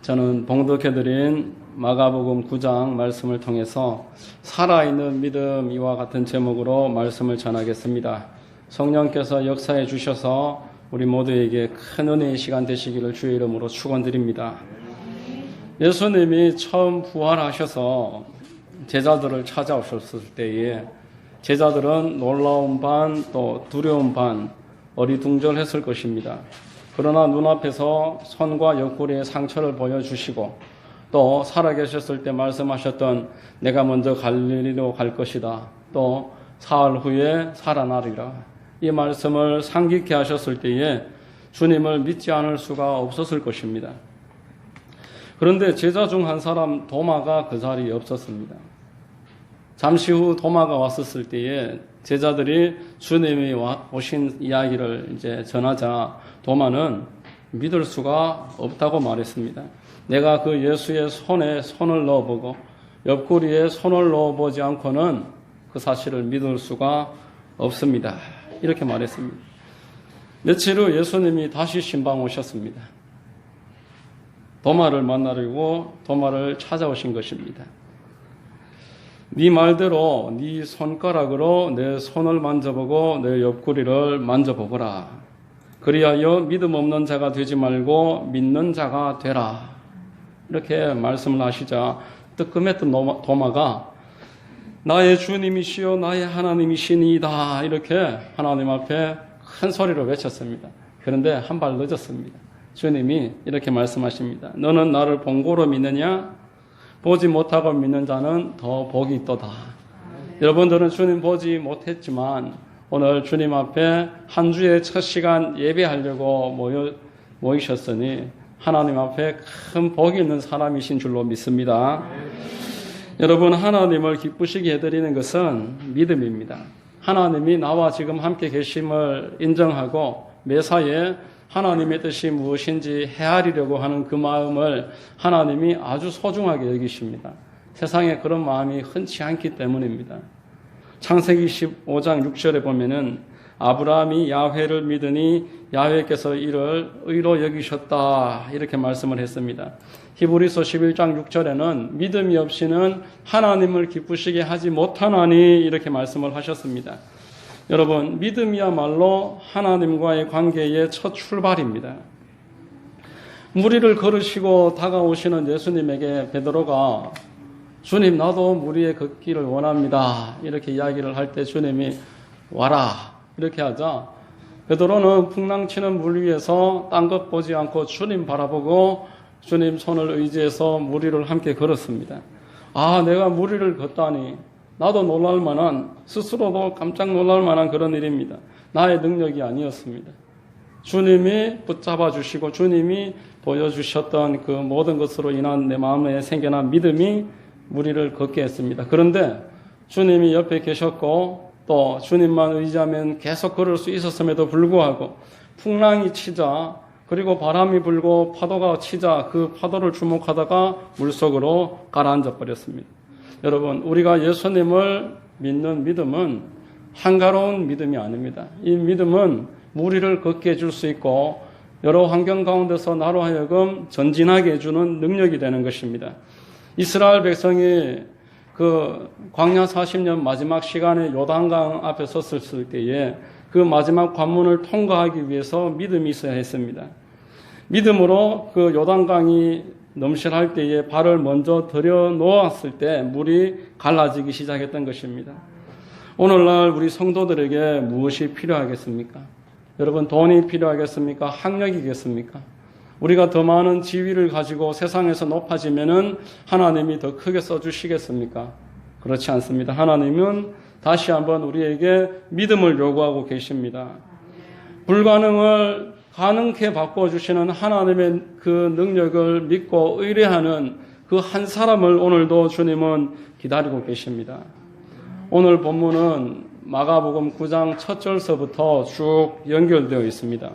저는 봉독해드린 마가복음 9장 말씀을 통해서 살아있는 믿음 이와 같은 제목으로 말씀을 전하겠습니다. 성령께서 역사해 주셔서 우리 모두에게 큰 은혜의 시간 되시기를 주의 이름으로 축원드립니다. 예수님이 처음 부활하셔서 제자들을 찾아오셨을 때에 제자들은 놀라운 반 또 두려운 반 어리둥절했을 것입니다. 그러나 눈앞에서 손과 옆구리에 상처를 보여주시고 또 살아계셨을 때 말씀하셨던 내가 먼저 갈릴리로 갈 것이다. 또 사흘 후에 살아나리라. 이 말씀을 상기케 하셨을 때에 주님을 믿지 않을 수가 없었을 것입니다. 그런데 제자 중 한 사람 도마가 그 자리에 없었습니다. 잠시 후 도마가 왔었을 때에 제자들이 주님이 오신 이야기를 이제 전하자 도마는 믿을 수가 없다고 말했습니다. 내가 그 예수의 손에 손을 넣어보고 옆구리에 손을 넣어보지 않고는 그 사실을 믿을 수가 없습니다. 이렇게 말했습니다. 며칠 후 예수님이 다시 신방 오셨습니다. 도마를 만나려고 도마를 찾아오신 것입니다. 네 말대로 네 손가락으로 내 손을 만져보고 내 옆구리를 만져보거라. 그리하여 믿음 없는 자가 되지 말고 믿는 자가 되라. 이렇게 말씀을 하시자 뜨끔했던 도마가 나의 주님이시여 나의 하나님이시니이다. 이렇게 하나님 앞에 큰 소리로 외쳤습니다. 그런데 한 발 늦었습니다. 주님이 이렇게 말씀하십니다. 너는 나를 본고로 믿느냐? 보지 못하고 믿는 자는 더 복이 있도다. 여러분들은 주님 보지 못했지만 오늘 주님 앞에 한 주의 첫 시간 예배하려고 모이셨으니 하나님 앞에 큰 복이 있는 사람이신 줄로 믿습니다. 여러분, 하나님을 기쁘시게 해드리는 것은 믿음입니다. 하나님이 나와 지금 함께 계심을 인정하고 매사에 하나님의 뜻이 무엇인지 헤아리려고 하는 그 마음을 하나님이 아주 소중하게 여기십니다. 세상에 그런 마음이 흔치 않기 때문입니다. 창세기 15장 6절에 보면은 아브라함이 야훼를 믿으니 야훼께서 이를 의로 여기셨다. 이렇게 말씀을 했습니다. 히브리서 11장 6절에는 믿음이 없이는 하나님을 기쁘시게 하지 못하나니 이렇게 말씀을 하셨습니다. 여러분, 믿음이야말로 하나님과의 관계의 첫 출발입니다. 무리를 걸으시고 다가오시는 예수님에게 베드로가 주님 나도 물 위에 걷기를 원합니다. 이렇게 이야기를 할 때 주님이 와라 이렇게 하자 베드로는 풍랑치는 물 위에서 딴 것 보지 않고 주님 바라보고 주님 손을 의지해서 물 위를 함께 걸었습니다. 아, 내가 물 위를 걷다니 나도 놀랄 만한, 스스로도 깜짝 놀랄 만한 그런 일입니다. 나의 능력이 아니었습니다. 주님이 붙잡아 주시고 주님이 보여주셨던 그 모든 것으로 인한 내 마음에 생겨난 믿음이 무리를 걷게 했습니다. 그런데 주님이 옆에 계셨고 또 주님만 의지하면 계속 걸을 수 있었음에도 불구하고 풍랑이 치자 그리고 바람이 불고 파도가 치자 그 파도를 주목하다가 물속으로 가라앉아 버렸습니다. 여러분, 우리가 예수님을 믿는 믿음은 한가로운 믿음이 아닙니다. 이 믿음은 무리를 걷게 해줄 수 있고 여러 환경 가운데서 나로 하여금 전진하게 해주는 능력이 되는 것입니다. 이스라엘 백성이 그 광야 40년 마지막 시간에 요단강 앞에 섰을 때에 그 마지막 관문을 통과하기 위해서 믿음이 있어야 했습니다. 믿음으로 그 요단강이 넘실할 때에 발을 먼저 들여 놓았을 때 물이 갈라지기 시작했던 것입니다. 오늘날 우리 성도들에게 무엇이 필요하겠습니까? 여러분, 돈이 필요하겠습니까? 학력이겠습니까? 우리가 더 많은 지위를 가지고 세상에서 높아지면은 하나님이 더 크게 써주시겠습니까? 그렇지 않습니다. 하나님은 다시 한번 우리에게 믿음을 요구하고 계십니다. 불가능을 가능케 바꿔주시는 하나님의 그 능력을 믿고 의뢰하는 그 한 사람을 오늘도 주님은 기다리고 계십니다. 오늘 본문은 마가복음 9장 첫 절서부터 쭉 연결되어 있습니다.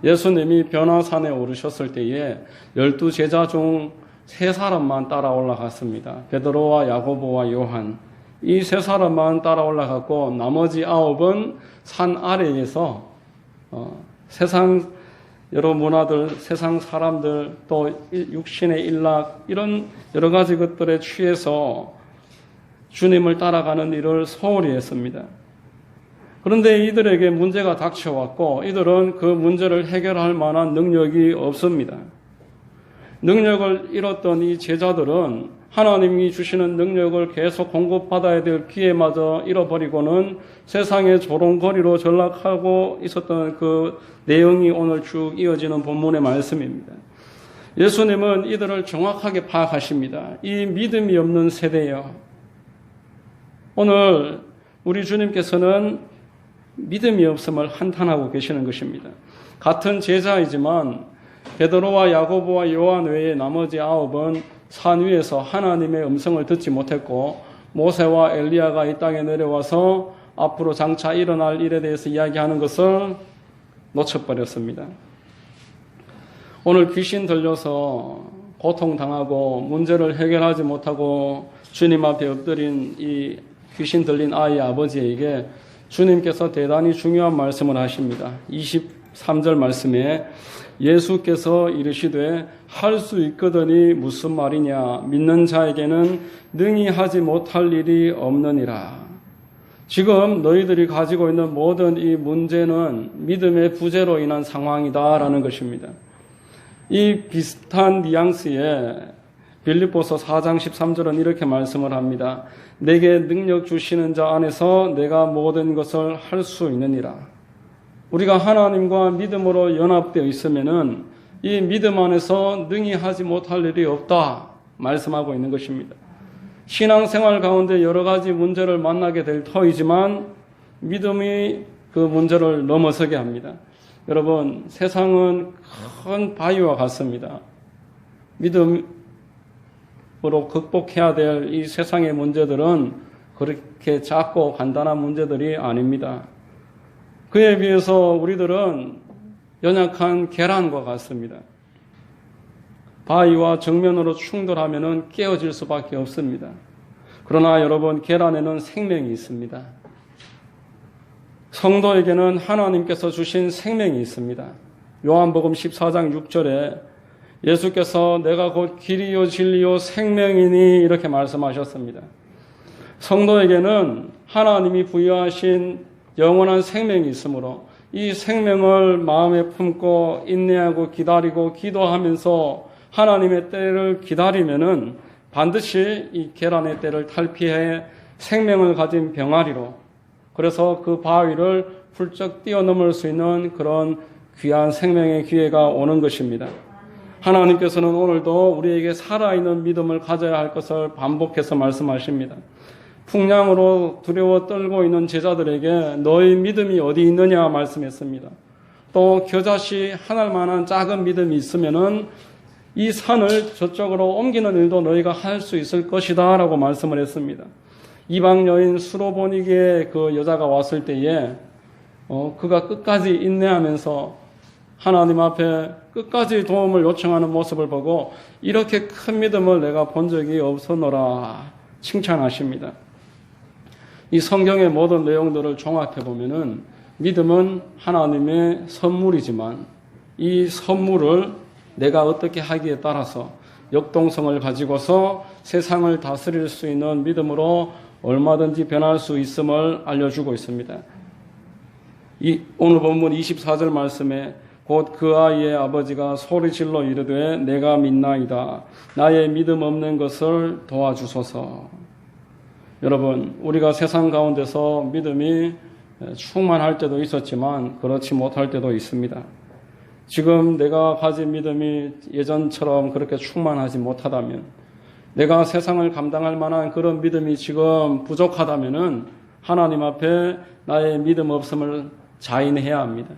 예수님이 변화산에 오르셨을 때에 12제자 중 3사람만 따라 올라갔습니다. 베드로와 야고보와 요한. 이 3사람만 따라 올라갔고 나머지 9은 산 아래에서 세상 여러 문화들, 세상 사람들, 또 육신의 일락, 이런 여러 가지 것들에 취해서 주님을 따라가는 일을 소홀히 했습니다. 그런데 이들에게 문제가 닥쳐왔고 이들은 그 문제를 해결할 만한 능력이 없습니다. 능력을 잃었던 이 제자들은 하나님이 주시는 능력을 계속 공급받아야 될 기회마저 잃어버리고는 세상의 조롱거리로 전락하고 있었던 그 내용이 오늘 쭉 이어지는 본문의 말씀입니다. 예수님은 이들을 정확하게 파악하십니다. 이 믿음이 없는 세대요. 오늘 우리 주님께서는 믿음이 없음을 한탄하고 계시는 것입니다. 같은 제자이지만 베드로와 야고보와 요한 외에 나머지 9은 산 위에서 하나님의 음성을 듣지 못했고 모세와 엘리야가 이 땅에 내려와서 앞으로 장차 일어날 일에 대해서 이야기하는 것을 놓쳐버렸습니다. 오늘 귀신 들려서 고통당하고 문제를 해결하지 못하고 주님 앞에 엎드린 이 귀신 들린 아이의 아버지에게 주님께서 대단히 중요한 말씀을 하십니다. 23절 말씀에 예수께서 이르시되 할 수 있거든이 무슨 말이냐 믿는 자에게는 능히 하지 못할 일이 없느니라. 지금 너희들이 가지고 있는 모든 이 문제는 믿음의 부재로 인한 상황이다라는 것입니다. 이 비슷한 뉘앙스에 빌립보서 4장 13절은 이렇게 말씀을 합니다. 내게 능력 주시는 자 안에서 내가 모든 것을 할 수 있느니라. 우리가 하나님과 믿음으로 연합되어 있으면은 이 믿음 안에서 능히 하지 못할 일이 없다 말씀하고 있는 것입니다. 신앙생활 가운데 여러 가지 문제를 만나게 될 터이지만 믿음이 그 문제를 넘어서게 합니다. 여러분, 세상은 큰 바위와 같습니다. 믿음으로 극복해야 될 이 세상의 문제들은 그렇게 작고 간단한 문제들이 아닙니다. 그에 비해서 우리들은 연약한 계란과 같습니다. 바위와 정면으로 충돌하면 깨어질 수밖에 없습니다. 그러나 여러분, 계란에는 생명이 있습니다. 성도에게는 하나님께서 주신 생명이 있습니다. 요한복음 14장 6절에 예수께서 내가 곧 길이요 진리요 생명이니 이렇게 말씀하셨습니다. 성도에게는 하나님이 부여하신 영원한 생명이 있으므로 이 생명을 마음에 품고 인내하고 기다리고 기도하면서 하나님의 때를 기다리면은 반드시 이 계란의 때를 탈피해 생명을 가진 병아리로, 그래서 그 바위를 훌쩍 뛰어넘을 수 있는 그런 귀한 생명의 기회가 오는 것입니다. 하나님께서는 오늘도 우리에게 살아있는 믿음을 가져야 할 것을 반복해서 말씀하십니다. 풍랑으로 두려워 떨고 있는 제자들에게 너희 믿음이 어디 있느냐 말씀했습니다. 또 겨자씨 하나만한 작은 믿음이 있으면은 이 산을 저쪽으로 옮기는 일도 너희가 할 수 있을 것이다 라고 말씀을 했습니다. 이방 여인 수로보니게의 그 여자가 왔을 때에 그가 끝까지 인내하면서 하나님 앞에 끝까지 도움을 요청하는 모습을 보고 이렇게 큰 믿음을 내가 본 적이 없었노라 칭찬하십니다. 이 성경의 모든 내용들을 종합해 보면은 믿음은 하나님의 선물이지만 이 선물을 내가 어떻게 하기에 따라서 역동성을 가지고서 세상을 다스릴 수 있는 믿음으로 얼마든지 변할 수 있음을 알려주고 있습니다. 오늘 본문 24절 말씀에 곧 그 아이의 아버지가 소리질러 이르되 내가 믿나이다. 나의 믿음 없는 것을 도와주소서. 여러분, 우리가 세상 가운데서 믿음이 충만할 때도 있었지만 그렇지 못할 때도 있습니다. 지금 내가 가진 믿음이 예전처럼 그렇게 충만하지 못하다면, 내가 세상을 감당할 만한 그런 믿음이 지금 부족하다면은 하나님 앞에 나의 믿음 없음을 자인해야 합니다.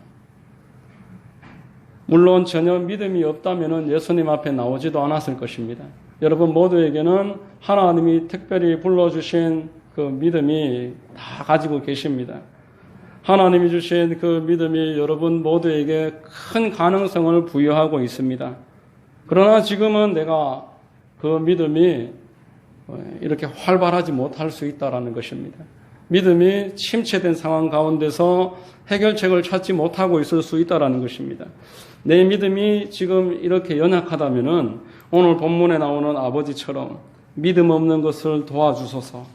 물론 전혀 믿음이 없다면은 예수님 앞에 나오지도 않았을 것입니다. 여러분 모두에게는 하나님이 특별히 불러주신 그 믿음이 다 가지고 계십니다. 하나님이 주신 그 믿음이 여러분 모두에게 큰 가능성을 부여하고 있습니다. 그러나 지금은 내가 그 믿음이 이렇게 활발하지 못할 수 있다라는 것입니다. 믿음이 침체된 상황 가운데서 해결책을 찾지 못하고 있을 수 있다는 것입니다. 내 믿음이 지금 이렇게 연약하다면은 오늘 본문에 나오는 아버지처럼 믿음 없는 것을 도와주소서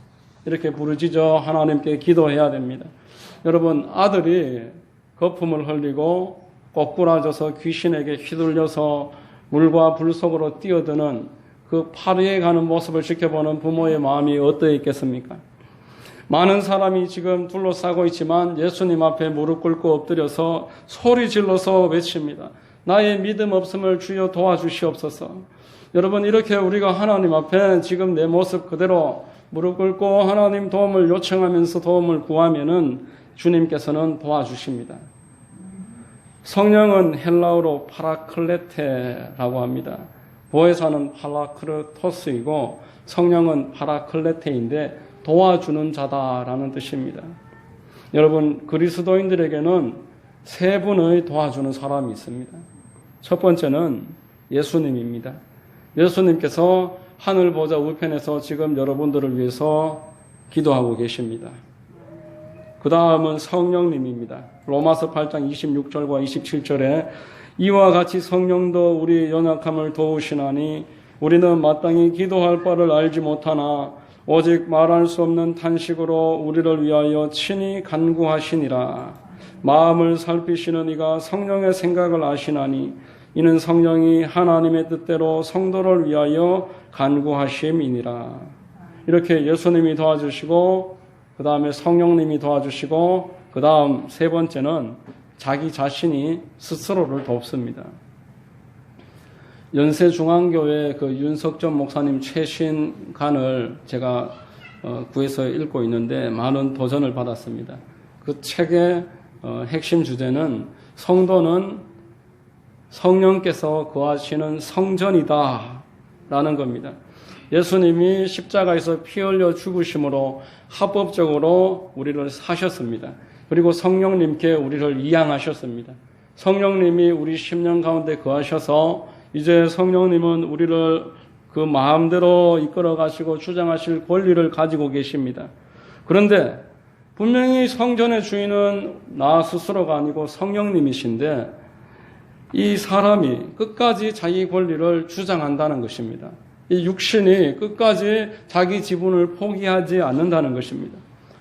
이렇게 부르짖어 하나님께 기도해야 됩니다. 여러분, 아들이 거품을 흘리고 꼬꾸라져서 귀신에게 휘둘려서 물과 불 속으로 뛰어드는 그 파리에 가는 모습을 지켜보는 부모의 마음이 어떠했겠습니까? 많은 사람이 지금 둘러싸고 있지만 예수님 앞에 무릎 꿇고 엎드려서 소리 질러서 외칩니다. 나의 믿음 없음을 주여 도와주시옵소서. 여러분, 이렇게 우리가 하나님 앞에 지금 내 모습 그대로 무릎 꿇고 하나님 도움을 요청하면서 도움을 구하면은 주님께서는 도와주십니다. 성령은 헬라어로 파라클레테라고 합니다. 보혜사는 파라크르토스이고 성령은 파라클레테인데 도와주는 자다라는 뜻입니다. 여러분, 그리스도인들에게는 세 분의 도와주는 사람이 있습니다. 첫 번째는 예수님입니다. 예수님께서 하늘 보좌 우편에서 지금 여러분들을 위해서 기도하고 계십니다. 그 다음은 성령님입니다. 로마서 8장 26절과 27절에 이와 같이 성령도 우리 연약함을 도우시나니 우리는 마땅히 기도할 바를 알지 못하나 오직 말할 수 없는 탄식으로 우리를 위하여 친히 간구하시니라. 마음을 살피시는 이가 성령의 생각을 아시나니 이는 성령이 하나님의 뜻대로 성도를 위하여 간구하심이니라. 이렇게 예수님이 도와주시고 그 다음에 성령님이 도와주시고 그 다음 세 번째는 자기 자신이 스스로를 돕습니다. 연세중앙교회 그 윤석전 목사님 최신간을 제가 구해서 읽고 있는데 많은 도전을 받았습니다. 그 책의 핵심 주제는 성도는 성령께서 거하시는 성전이다 라는 겁니다. 예수님이 십자가에서 피 흘려 죽으심으로 합법적으로 우리를 사셨습니다. 그리고 성령님께 우리를 이양하셨습니다. 성령님이 우리 심령 가운데 거하셔서 이제 성령님은 우리를 그 마음대로 이끌어 가시고 주장하실 권리를 가지고 계십니다. 그런데 분명히 성전의 주인은 나 스스로가 아니고 성령님이신데 이 사람이 끝까지 자기 권리를 주장한다는 것입니다. 이 육신이 끝까지 자기 지분을 포기하지 않는다는 것입니다.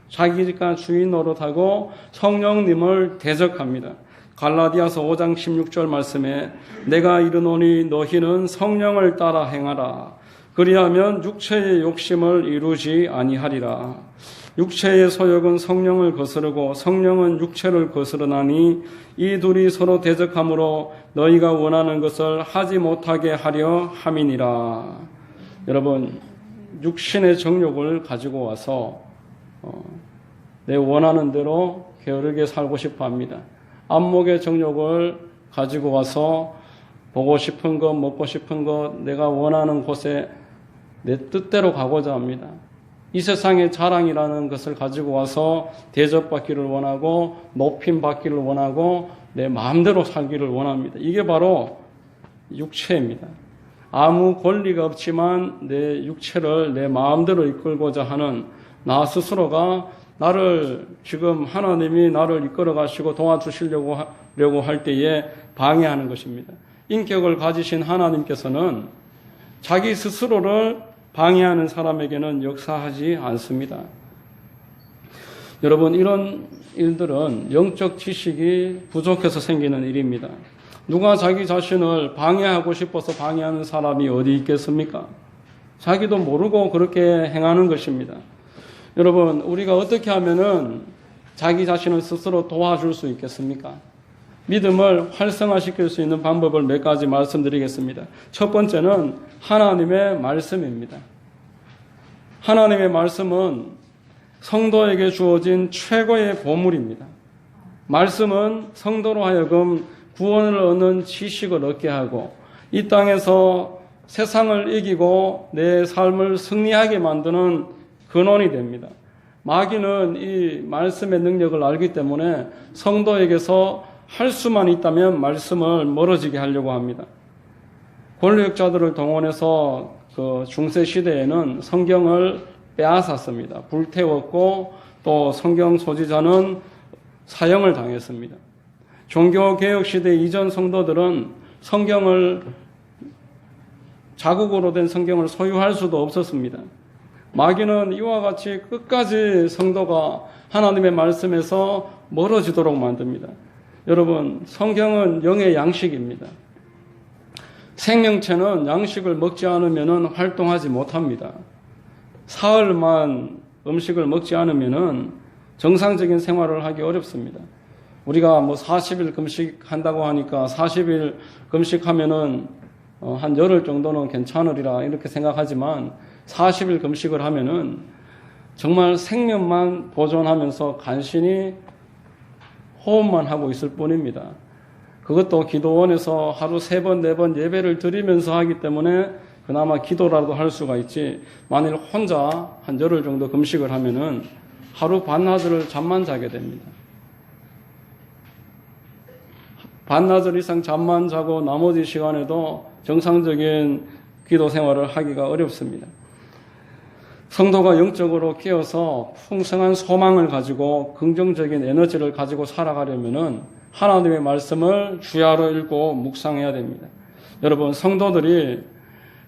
자기가 주인 노릇하고 성령님을 대적합니다. 갈라디아서 5장 16절 말씀에 내가 이르노니 너희는 성령을 따라 행하라. 그리하면 육체의 욕심을 이루지 아니하리라. 육체의 소욕은 성령을 거스르고 성령은 육체를 거스르나니 이 둘이 서로 대적하므로 너희가 원하는 것을 하지 못하게 하려 함이니라. 여러분, 육신의 정욕을 가지고 와서 내 원하는 대로 게으르게 살고 싶어 합니다. 안목의 정욕을 가지고 와서 보고 싶은 것, 먹고 싶은 것, 내가 원하는 곳에 내 뜻대로 가고자 합니다. 이 세상의 자랑이라는 것을 가지고 와서 대접받기를 원하고 높임 받기를 원하고 내 마음대로 살기를 원합니다. 이게 바로 육체입니다. 아무 권리가 없지만 내 육체를 내 마음대로 이끌고자 하는 나 스스로가 나를 지금 하나님이 나를 이끌어 가시고 도와주시려고 할 때에 방해하는 것입니다. 인격을 가지신 하나님께서는 자기 스스로를 방해하는 사람에게는 역사하지 않습니다. 여러분, 이런 일들은 영적 지식이 부족해서 생기는 일입니다. 누가 자기 자신을 방해하고 싶어서 방해하는 사람이 어디 있겠습니까? 자기도 모르고 그렇게 행하는 것입니다. 여러분, 우리가 어떻게 하면은 자기 자신을 스스로 도와줄 수 있겠습니까? 믿음을 활성화시킬 수 있는 방법을 몇 가지 말씀드리겠습니다. 첫 번째는 하나님의 말씀입니다. 하나님의 말씀은 성도에게 주어진 최고의 보물입니다. 말씀은 성도로 하여금 구원을 얻는 지식을 얻게 하고 이 땅에서 세상을 이기고 내 삶을 승리하게 만드는 근원이 됩니다. 마귀는 이 말씀의 능력을 알기 때문에 성도에게서 할 수만 있다면 말씀을 멀어지게 하려고 합니다. 권력자들을 동원해서 그 중세 시대에는 성경을 빼앗았습니다. 불태웠고 또 성경 소지자는 사형을 당했습니다. 종교개혁시대 이전 성도들은 자국으로 된 성경을 소유할 수도 없었습니다. 마귀는 이와 같이 끝까지 성도가 하나님의 말씀에서 멀어지도록 만듭니다. 여러분, 성경은 영의 양식입니다. 생명체는 양식을 먹지 않으면 활동하지 못합니다. 사흘만 음식을 먹지 않으면 정상적인 생활을 하기 어렵습니다. 우리가 40일 금식한다고 하니까 40일 금식하면은 한 열흘 정도는 괜찮으리라 이렇게 생각하지만 40일 금식을 하면은 정말 생명만 보존하면서 간신히 호흡만 하고 있을 뿐입니다. 그것도 기도원에서 하루 3번, 4번 예배를 드리면서 하기 때문에 그나마 기도라도 할 수가 있지, 만일 혼자 한 열흘 정도 금식을 하면은 하루 반나절을 잠만 자게 됩니다. 반나절 이상 잠만 자고 나머지 시간에도 정상적인 기도 생활을 하기가 어렵습니다. 성도가 영적으로 깨어서 풍성한 소망을 가지고 긍정적인 에너지를 가지고 살아가려면은 하나님의 말씀을 주야로 읽고 묵상해야 됩니다. 여러분, 성도들이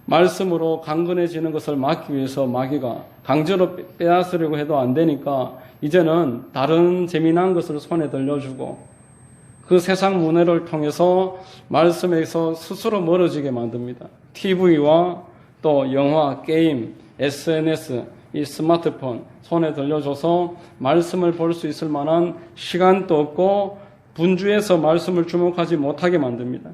말씀으로 강건해지는 것을 막기 위해서 마귀가 강제로 빼앗으려고 해도 안 되니까 이제는 다른 재미난 것을 손에 들려주고 그 세상 문화를 통해서 말씀에서 스스로 멀어지게 만듭니다. TV와 또 영화, 게임, SNS, 이 스마트폰 손에 들려줘서 말씀을 볼 수 있을 만한 시간도 없고 분주해서 말씀을 주목하지 못하게 만듭니다.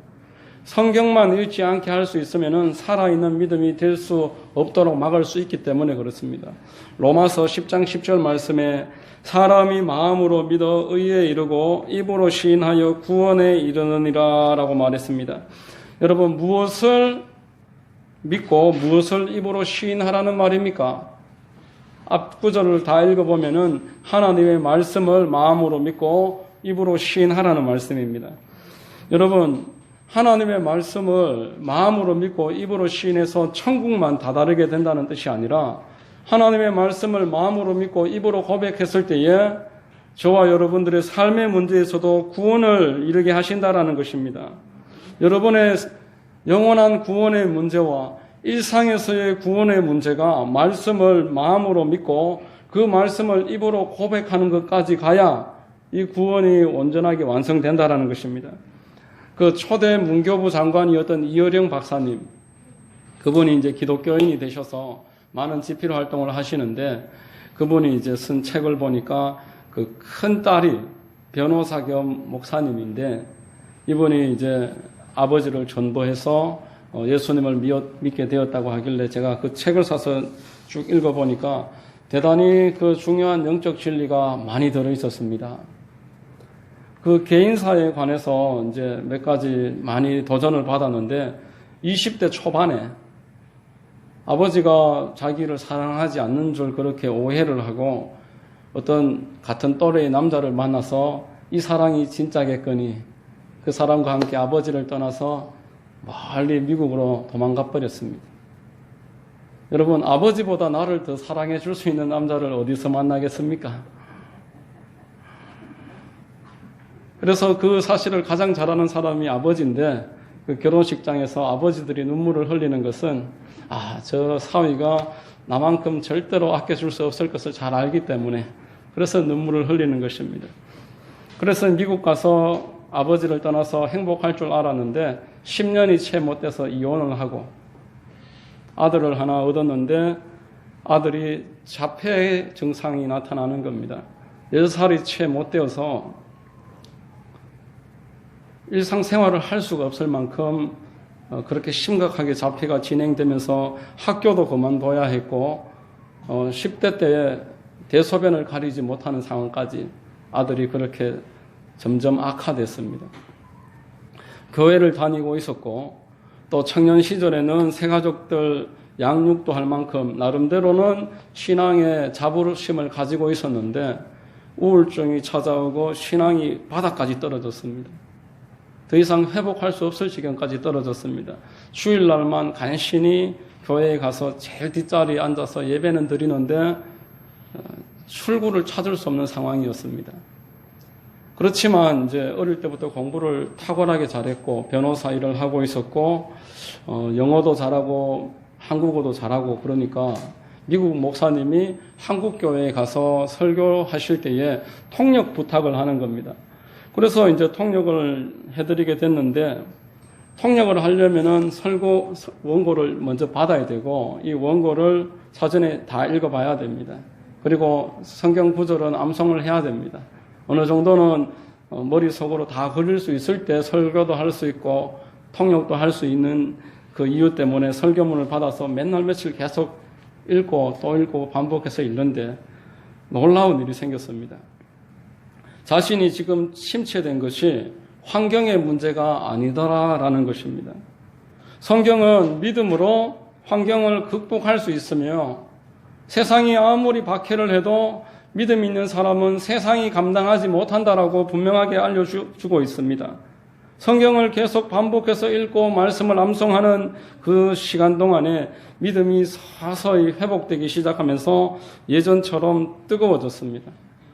성경만 읽지 않게 할 수 있으면 살아있는 믿음이 될 수 없도록 막을 수 있기 때문에 그렇습니다. 로마서 10장 10절 말씀에 사람이 마음으로 믿어 의에 이르고 입으로 시인하여 구원에 이르느니라 라고 말했습니다. 여러분, 무엇을 믿고 무엇을 입으로 시인하라는 말입니까? 앞 구절을 다 읽어보면은 하나님의 말씀을 마음으로 믿고 입으로 시인하라는 말씀입니다. 여러분, 하나님의 말씀을 마음으로 믿고 입으로 시인해서 천국만 다다르게 된다는 뜻이 아니라 하나님의 말씀을 마음으로 믿고 입으로 고백했을 때에 저와 여러분들의 삶의 문제에서도 구원을 이루게 하신다라는 것입니다. 여러분의 영원한 구원의 문제와 일상에서의 구원의 문제가 말씀을 마음으로 믿고 그 말씀을 입으로 고백하는 것까지 가야 이 구원이 온전하게 완성된다라는 것입니다. 그 초대 문교부 장관이었던 이어령 박사님, 그분이 이제 기독교인이 되셔서 많은 집필 활동을 하시는데 그분이 이제 쓴 책을 보니까 그 큰 딸이 변호사 겸 목사님인데 이분이 이제 아버지를 전도해서 예수님을 믿게 되었다고 하길래 제가 그 책을 사서 쭉 읽어보니까 대단히 그 중요한 영적 진리가 많이 들어 있었습니다. 그 개인사에 관해서 이제 몇 가지 많이 도전을 받았는데 20대 초반에 아버지가 자기를 사랑하지 않는 줄 그렇게 오해를 하고 어떤 같은 또래의 남자를 만나서 이 사랑이 진짜겠거니 그 사람과 함께 아버지를 떠나서 멀리 미국으로 도망가 버렸습니다. 여러분, 아버지보다 나를 더 사랑해 줄 수 있는 남자를 어디서 만나겠습니까? 그래서 그 사실을 가장 잘 아는 사람이 아버지인데 그 결혼식장에서 아버지들이 눈물을 흘리는 것은 저 사위가 나만큼 절대로 아껴줄 수 없을 것을 잘 알기 때문에 그래서 눈물을 흘리는 것입니다. 그래서 미국 가서 아버지를 떠나서 행복할 줄 알았는데 10년이 채 못 돼서 이혼을 하고 아들을 하나 얻었는데 아들이 자폐 증상이 나타나는 겁니다. 10살이 채 못 되어서 일상생활을 할 수가 없을 만큼 그렇게 심각하게 자폐가 진행되면서 학교도 그만둬야 했고 10대 때에 대소변을 가리지 못하는 상황까지 아들이 그렇게 점점 악화됐습니다. 교회를 다니고 있었고 또 청년 시절에는 새가족들 양육도 할 만큼 나름대로는 신앙의 자부심을 가지고 있었는데 우울증이 찾아오고 신앙이 바닥까지 떨어졌습니다. 더 이상 회복할 수 없을 지경까지 떨어졌습니다. 주일날만 간신히 교회에 가서 제일 뒷자리에 앉아서 예배는 드리는데 출구를 찾을 수 없는 상황이었습니다. 그렇지만 이제 어릴 때부터 공부를 탁월하게 잘했고 변호사 일을 하고 있었고 영어도 잘하고 한국어도 잘하고 그러니까 미국 목사님이 한국 교회에 가서 설교하실 때에 통역 부탁을 하는 겁니다. 그래서 이제 통역을 해드리게 됐는데 통역을 하려면은 원고를 먼저 받아야 되고 이 원고를 사전에 다 읽어봐야 됩니다. 그리고 성경 구절은 암송을 해야 됩니다. 어느 정도는 머릿속으로 다 그릴 수 있을 때 설교도 할 수 있고 통역도 할 수 있는 그 이유 때문에 설교문을 받아서 맨날 며칠 계속 읽고 또 읽고 반복해서 읽는데 놀라운 일이 생겼습니다. 자신이 지금 침체된 것이 환경의 문제가 아니더라라는 것입니다. 성경은 믿음으로 환경을 극복할 수 있으며 세상이 아무리 박해를 해도 믿음 있는 사람은 세상이 감당하지 못한다라고 분명하게 알려주고 있습니다. 성경을 계속 반복해서 읽고 말씀을 암송하는 그 시간 동안에 믿음이 서서히 회복되기 시작하면서 예전처럼 뜨거워졌습니다.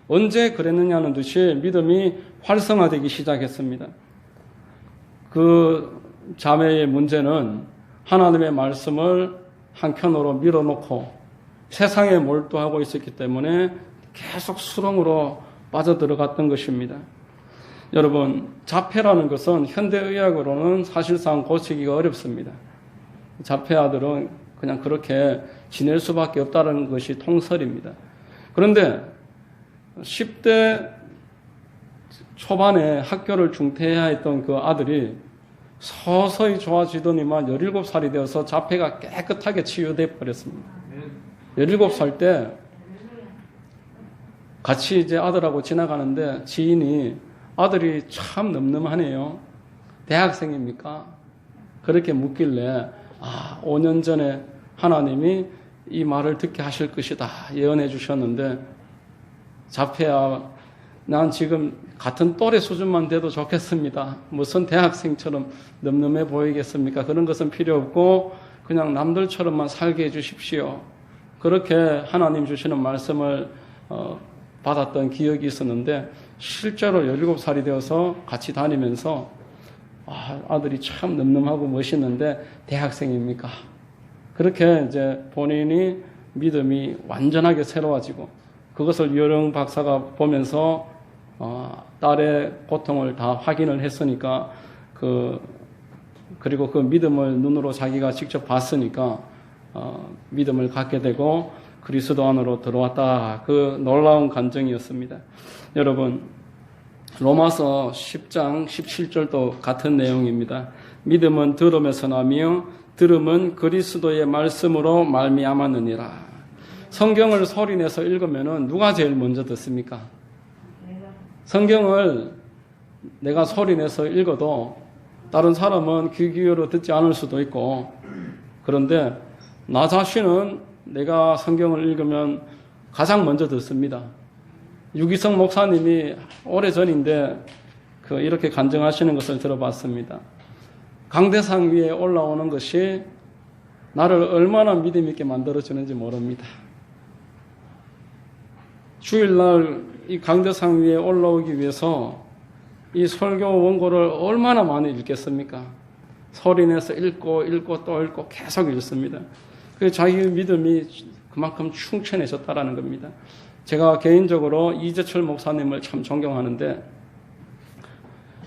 언제 그랬느냐는 듯이 믿음이 활성화되기 시작했습니다. 그 자매의 문제는 하나님의 말씀을 한켠으로 밀어놓고 세상에 몰두하고 있었기 때문에 계속 수렁으로 빠져들어갔던 것입니다. 여러분, 자폐라는 것은 현대의학으로는 사실상 고치기가 어렵습니다. 자폐아들은 그냥 그렇게 지낼 수밖에 없다는 것이 통설입니다. 그런데 10대 초반에 학교를 중퇴해야 했던 그 아들이 서서히 좋아지더니만 17살이 되어서 자폐가 깨끗하게 치유돼 버렸습니다. 17살 때 같이 이제 아들하고 지나가는데 지인이 아들이 참 늠름하네요. 대학생입니까? 그렇게 묻길래 5년 전에 하나님이 이 말을 듣게 하실 것이다 예언해 주셨는데 자폐야 난 지금 같은 또래 수준만 돼도 좋겠습니다. 무슨 대학생처럼 늠름해 보이겠습니까? 그런 것은 필요 없고 그냥 남들처럼만 살게 해주십시오. 그렇게 하나님 주시는 말씀을 받았던 기억이 있었는데 실제로 17살이 되어서 같이 다니면서 아들이 참 늠름하고 멋있는데 대학생입니까? 그렇게 이제 본인이 믿음이 완전하게 새로워지고 그것을 유영 박사가 보면서 딸의 고통을 다 확인을 했으니까 그리고 그 믿음을 눈으로 자기가 직접 봤으니까 믿음을 갖게 되고 그리스도 안으로 들어왔다. 그 놀라운 감정이었습니다. 여러분, 로마서 10장 17절도 같은 내용입니다. 믿음은 들음에서 나며 들음은 그리스도의 말씀으로 말미암았느니라. 성경을 소리내서 읽으면 누가 제일 먼저 듣습니까? 성경을 내가 소리내서 읽어도 다른 사람은 귀 기울여 듣지 않을 수도 있고 그런데 나 자신은 내가 성경을 읽으면 가장 먼저 듣습니다. 유기성 목사님이 오래전인데 이렇게 간증하시는 것을 들어봤습니다. 강대상 위에 올라오는 것이 나를 얼마나 믿음 있게 만들어주는지 모릅니다. 주일날 이 강대상 위에 올라오기 위해서 이 설교 원고를 얼마나 많이 읽겠습니까? 소리내서 읽고 또 읽고 계속 읽습니다. 자기 믿음이 그만큼 충천해졌다라는 겁니다. 제가 개인적으로 이재철 목사님을 참 존경하는데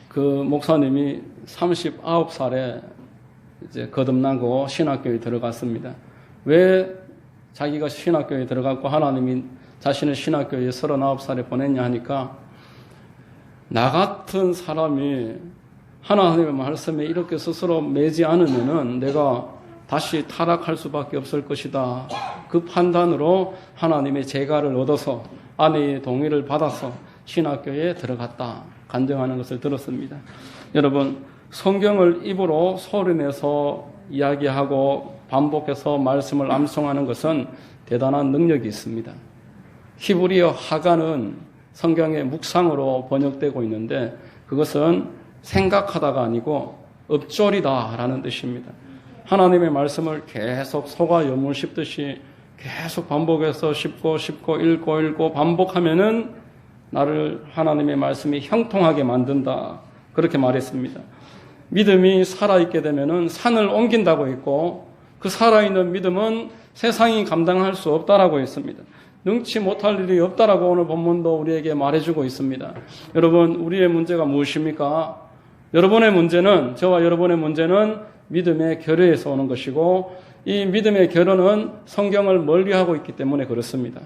그 목사님이 39살에 이제 거듭나고 신학교에 들어갔습니다. 왜 자기가 신학교에 들어갔고 하나님이 자신을 신학교에 39살에 보냈냐 하니까 나 같은 사람이 하나님의 말씀에 이렇게 스스로 매지 않으면은 내가 다시 타락할 수밖에 없을 것이다. 그 판단으로 하나님의 제가를 얻어서 아내의 동의를 받아서 신학교에 들어갔다. 간증하는 것을 들었습니다. 여러분, 성경을 입으로 소리내서 이야기하고 반복해서 말씀을 암송하는 것은 대단한 능력이 있습니다. 히브리어 하가는 성경의 묵상으로 번역되고 있는데 그것은 생각하다가 아니고 읊조리다라는 뜻입니다. 하나님의 말씀을 계속 소가 여물 씹듯이 계속 반복해서 씹고 읽고 반복하면은 나를 하나님의 말씀이 형통하게 만든다. 그렇게 말했습니다. 믿음이 살아있게 되면은 산을 옮긴다고 했고, 그 살아있는 믿음은 세상이 감당할 수 없다라고 했습니다. 능치 못할 일이 없다라고 오늘 본문도 우리에게 말해주고 있습니다. 여러분, 우리의 문제가 무엇입니까? 여러분의 문제는, 저와 여러분의 문제는 믿음의 결여에서 오는 것이고, 이 믿음의 결여는 성경을 멀리하고 있기 때문에 그렇습니다.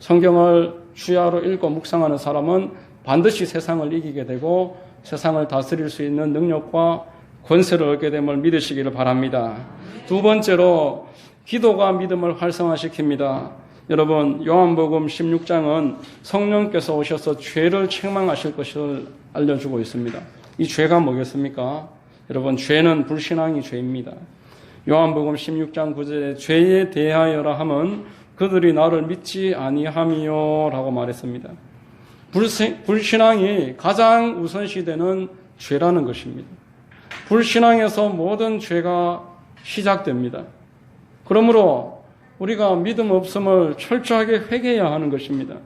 성경을 주야로 읽고 묵상하는 사람은 반드시 세상을 이기게 되고 세상을 다스릴 수 있는 능력과 권세를 얻게 됨을 믿으시기를 바랍니다. 두 번째로 기도가 믿음을 활성화시킵니다. 여러분, 요한복음 16장은 성령께서 오셔서 죄를 책망하실 것을 알려주고 있습니다. 이 죄가 뭐겠습니까? 여러분, 죄는 불신앙이 죄입니다. 요한복음 16장 9절에 죄에 대하여라 함은 그들이 나를 믿지 아니함이요 라고 말했습니다. 불신앙이 가장 우선시되는 죄라는 것입니다. 불신앙에서 모든 죄가 시작됩니다. 그러므로 우리가 믿음 없음을 철저하게 회개해야 하는 것입니다.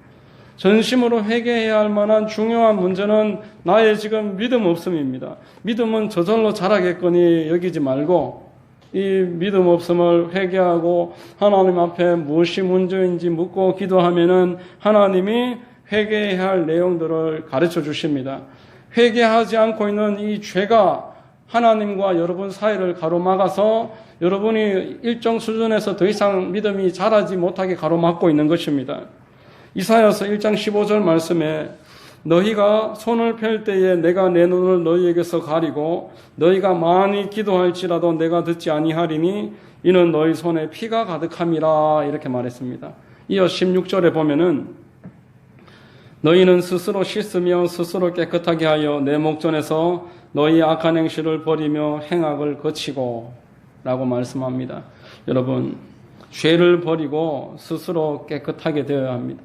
전심으로 회개해야 할 만한 중요한 문제는 나의 지금 믿음 없음입니다. 믿음은 저절로 자라겠거니 여기지 말고 이 믿음 없음을 회개하고 하나님 앞에 무엇이 문제인지 묻고 기도하면은 하나님이 회개해야 할 내용들을 가르쳐 주십니다. 회개하지 않고 있는 이 죄가 하나님과 여러분 사이를 가로막아서 여러분이 일정 수준에서 더 이상 믿음이 자라지 못하게 가로막고 있는 것입니다. 이사야서 1장 15절 말씀에 너희가 손을 펼 때에 내가 내 눈을 너희에게서 가리고 너희가 많이 기도할지라도 내가 듣지 아니하리니 이는 너희 손에 피가 가득함이라 이렇게 말했습니다. 이어 16절에 보면은 너희는 스스로 씻으며 스스로 깨끗하게 하여 내 목전에서 너희 악한 행실을 버리며 행악을 거치고 라고 말씀합니다. 여러분, 죄를 버리고 스스로 깨끗하게 되어야 합니다.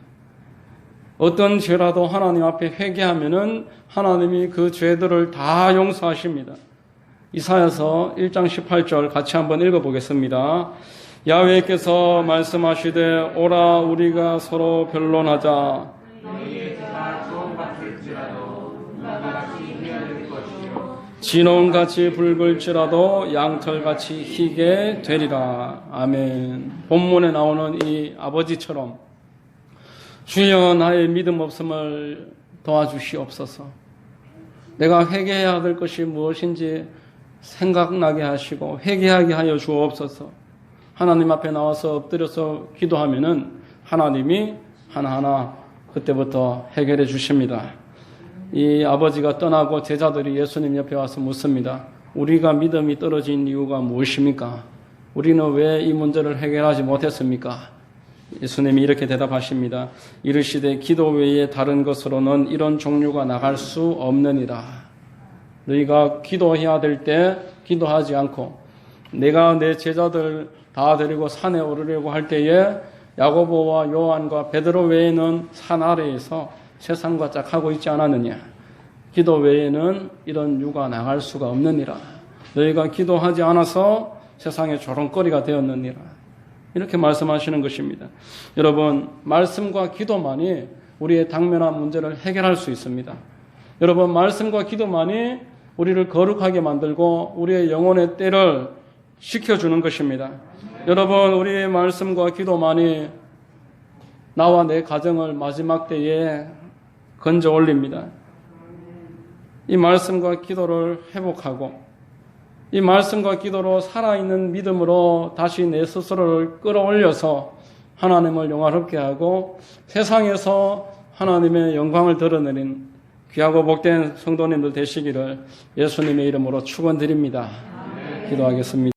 어떤 죄라도 하나님 앞에 회개하면은 하나님이 그 죄들을 다 용서하십니다. 이사야서 1장 18절 같이 한번 읽어보겠습니다. 야훼께서 말씀하시되 오라 우리가 서로 변론하자. 너희의 죄가 주홍같을지라도 나같이 헤어질 것이요 진홍같이 붉을지라도 양털같이 희게 되리라. 아멘. 본문에 나오는 이 아버지처럼 주여 나의 믿음 없음을 도와주시옵소서. 내가 회개해야 될 것이 무엇인지 생각나게 하시고 회개하게 하여 주옵소서. 하나님 앞에 나와서 엎드려서 기도하면은 하나님이 하나하나 그때부터 해결해 주십니다. 이 아버지가 떠나고 제자들이 예수님 옆에 와서 묻습니다. 우리가 믿음이 떨어진 이유가 무엇입니까? 우리는 왜 이 문제를 해결하지 못했습니까? 예수님이 이렇게 대답하십니다. 이르시되 기도 외에 다른 것으로는 이런 종류가 나갈 수 없느니라. 너희가 기도해야 될 때 기도하지 않고 내가 내 제자들 다 데리고 산에 오르려고 할 때에 야고보와 요한과 베드로 외에는 산 아래에서 세상과 짝하고 있지 않았느냐. 기도 외에는 이런 유가 나갈 수가 없느니라. 너희가 기도하지 않아서 세상의 조롱거리가 되었느니라. 이렇게 말씀하시는 것입니다. 여러분, 말씀과 기도만이 우리의 당면한 문제를 해결할 수 있습니다. 여러분, 말씀과 기도만이 우리를 거룩하게 만들고 우리의 영혼의 때를 지켜주는 것입니다. 여러분, 우리의 말씀과 기도만이 나와 내 가정을 마지막 때에 건져 올립니다. 이 말씀과 기도를 회복하고 이 말씀과 기도로 살아있는 믿음으로 다시 내 스스로를 끌어올려서 하나님을 영화롭게 하고 세상에서 하나님의 영광을 드러내는 귀하고 복된 성도님들 되시기를 예수님의 이름으로 축원드립니다. 기도하겠습니다.